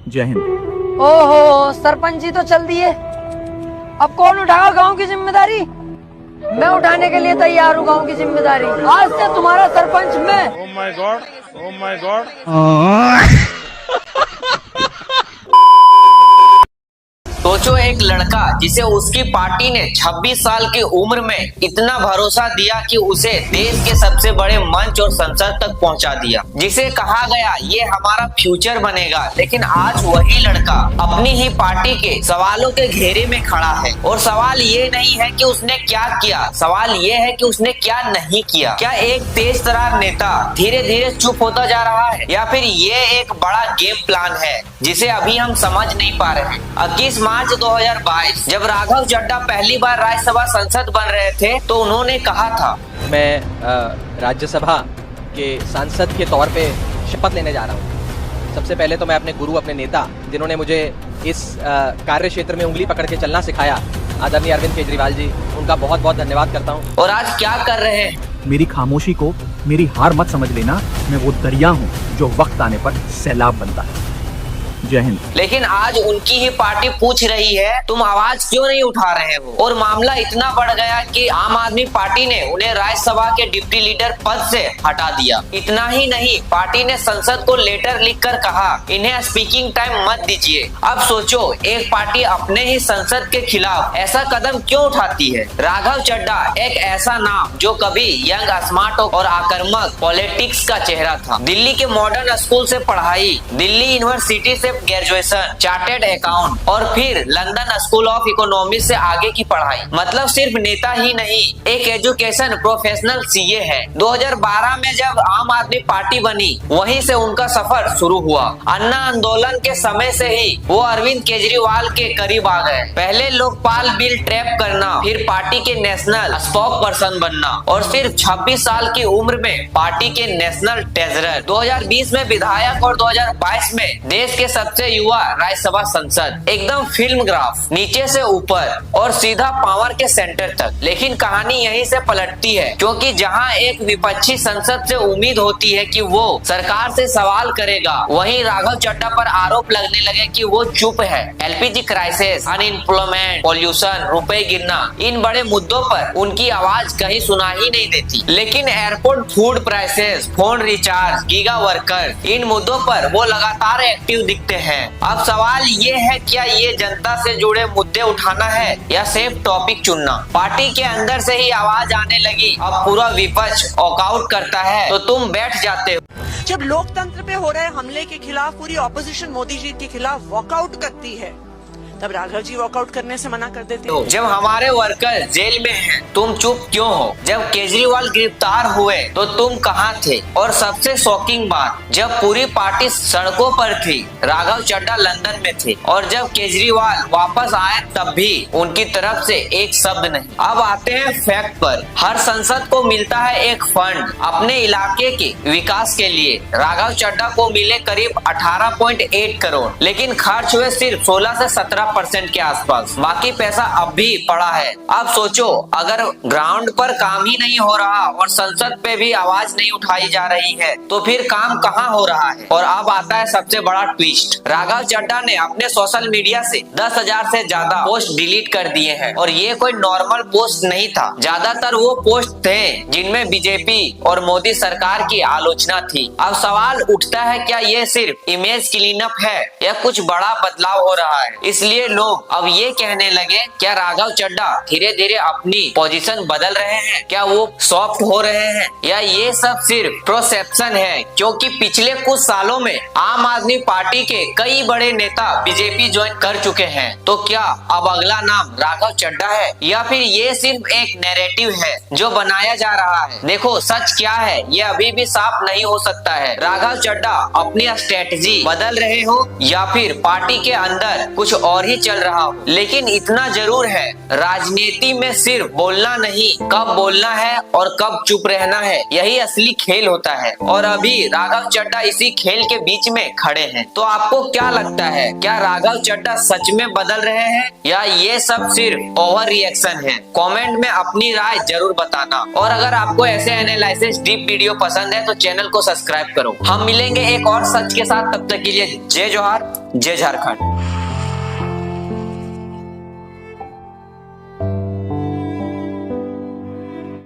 जय हिंद। ओहो, सरपंच जी तो चल दिए, अब कौन उठाएगा गांव की जिम्मेदारी? मैं उठाने के लिए तैयार हूँ गांव की जिम्मेदारी। आज से तुम्हारा सरपंच मैं। Oh my God! Oh my God! सोचो, एक लड़का जिसे उसकी पार्टी ने 26 साल की उम्र में इतना भरोसा दिया कि उसे देश के सबसे बड़े मंच और संसद तक पहुंचा दिया, जिसे कहा गया ये हमारा फ्यूचर बनेगा, लेकिन आज वही लड़का अपनी ही पार्टी के सवालों के घेरे में खड़ा है। और सवाल ये नहीं है कि उसने क्या किया, सवाल ये है कि उसने क्या नहीं किया। क्या एक तेज तर्रार नेता धीरे धीरे चुप होता जा रहा है, या फिर ये एक बड़ा गेम प्लान है जिसे अभी हम समझ नहीं पा रहे हैं। 21 मार्च 2022 जब राघव चड्ढा पहली बार राज्यसभा सांसद बन रहे थे तो उन्होंने कहा था, मैं राज्यसभा के सांसद के तौर पे शपथ लेने जा रहा हूँ। सबसे पहले तो मैं अपने गुरु, अपने नेता, जिन्होंने मुझे इस कार्य क्षेत्र में उंगली पकड़ के चलना सिखाया, आदरणीय अरविंद केजरीवाल जी, उनका बहुत बहुत धन्यवाद करता हूँ। और आज क्या कर रहे हैं? मेरी खामोशी को मेरी हार मत समझ लेना, मैं वो दरिया हूँ जो वक्त आने पर सैलाब बनता है। जय हिंद। लेकिन आज उनकी ही पार्टी पूछ रही है तुम आवाज क्यों नहीं उठा रहे हो, और मामला इतना बढ़ गया कि आम आदमी पार्टी ने उन्हें राज्यसभा के डिप्टी लीडर पद से हटा दिया। इतना ही नहीं, पार्टी ने संसद को लेटर लिखकर कहा इन्हें स्पीकिंग टाइम मत दीजिए। अब सोचो, एक पार्टी अपने ही संसद के खिलाफ ऐसा कदम क्यों उठाती है? राघव चड्ढा एक ऐसा नाम जो कभी यंग, स्मार्ट और आक्रामक पॉलिटिक्स का चेहरा था। दिल्ली के मॉडर्न स्कूल से पढ़ाई, दिल्ली यूनिवर्सिटी से ग्रेजुएशन, चार्टेड अकाउंट और फिर लंदन स्कूल ऑफ इकोनॉमिक्स से आगे की पढ़ाई। मतलब सिर्फ नेता ही नहीं, एक एजुकेशन प्रोफेशनल सीए है। 2012 में जब आम आदमी पार्टी बनी, वहीं से उनका सफर शुरू हुआ। अन्ना आंदोलन के समय से ही वो अरविंद केजरीवाल के करीब आ गए। पहले लोकपाल बिल ट्रैप करना, फिर पार्टी के नेशनल स्पोक पर्सन बनना, और सिर्फ 26 साल की उम्र में पार्टी के नेशनल ट्रेजरर। 2020 में विधायक और 2022 में देश के सबसे युवा राज्यसभा सांसद। एकदम फिल्म ग्राफ, नीचे से ऊपर और सीधा पावर के सेंटर तक। लेकिन कहानी यहीं से पलटती है, क्योंकि जहां एक विपक्षी संसद से उम्मीद होती है कि वो सरकार से सवाल करेगा, वहीं राघव चड्ढा पर आरोप लगने लगे कि वो चुप है। एलपीजी क्राइसिस, अनएम्प्लॉयमेंट, पॉल्यूशन, रुपए गिरना, इन बड़े मुद्दों पर उनकी आवाज कहीं सुना ही नहीं देती। लेकिन airport food prices, phone recharge, giga worker, इन मुद्दों पर वो लगातार एक्टिव दिखते हैं। अब सवाल ये है, क्या ये जनता से जुड़े मुद्दे उठाना है या सिर्फ टॉपिक चुनना? पार्टी के अंदर से ही आवाज आने लगी, अब पूरा विपक्ष वॉकआउट करता है तो तुम बैठ जाते हो। जब लोकतंत्र पे हो रहे हमले के खिलाफ पूरी ऑपोजिशन मोदी जी के खिलाफ वॉकआउट करती है, तब राघव जी वॉकआउट करने से मना कर देते हैं। जब हमारे वर्कर जेल में हैं, तुम चुप क्यों हो? जब केजरीवाल गिरफ्तार हुए तो तुम कहाँ थे? और सबसे शॉकिंग बात, जब पूरी पार्टी सड़कों पर थी, राघव चड्ढा लंदन में थे, और जब केजरीवाल वापस आए तब भी उनकी तरफ से एक शब्द नहीं। अब आते हैं फैक्ट पर। हर संसद को मिलता है एक फंड अपने इलाके के विकास के लिए। राघव चड्ढा को मिले करीब 18.8 करोड़, लेकिन खर्च हुए सिर्फ 16 से 17% के आसपास। बाकी पैसा अब भी पड़ा है। अब सोचो, अगर ग्राउंड पर काम ही नहीं हो रहा और संसद पे भी आवाज नहीं उठाई जा रही है, तो फिर काम कहाँ हो रहा है? और अब आता है सबसे बड़ा ट्विस्ट। राघव चड्ढा ने अपने सोशल मीडिया से 10,000 से ज्यादा पोस्ट डिलीट कर दिए हैं, और ये कोई नॉर्मल पोस्ट नहीं था। ज्यादातर वो पोस्ट थे जिनमें बीजेपी और मोदी सरकार की आलोचना थी। अब सवाल उठता है, क्या ये सिर्फ इमेज क्लीनअप है या कुछ बड़ा बदलाव हो रहा है? इसलिए लोग अब ये कहने लगे, क्या राघव चड्ढा धीरे धीरे अपनी पोजीशन बदल रहे हैं? क्या वो सॉफ्ट हो रहे हैं, या ये सब सिर्फ प्रोसेप्शन है? क्योंकि पिछले कुछ सालों में आम आदमी पार्टी के कई बड़े नेता बीजेपी ज्वाइन कर चुके हैं। तो क्या अब अगला नाम राघव चड्ढा है, या फिर ये सिर्फ एक नैरेटिव है जो बनाया जा रहा है? देखो, सच क्या है ये अभी भी साफ नहीं हो सकता है। राघव चड्ढा अपनी स्ट्रेटजी बदल रहे हो, या फिर पार्टी के अंदर कुछ और ही चल रहा हूँ, लेकिन इतना जरूर है, राजनीति में सिर्फ बोलना नहीं, कब बोलना है और कब चुप रहना है, यही असली खेल होता है। और अभी राघव चड्ढा इसी खेल के बीच में खड़े हैं। तो आपको क्या लगता है, क्या राघव चड्ढा सच में बदल रहे हैं या ये सब सिर्फ ओवर रिएक्शन है? कमेंट में अपनी राय जरूर बताना। और अगर आपको ऐसे एनालिसिस डीप वीडियो पसंद है तो चैनल को सब्सक्राइब करो। हम मिलेंगे एक और सच के साथ, तब तक के लिए जय जोहार, जय झारखंड।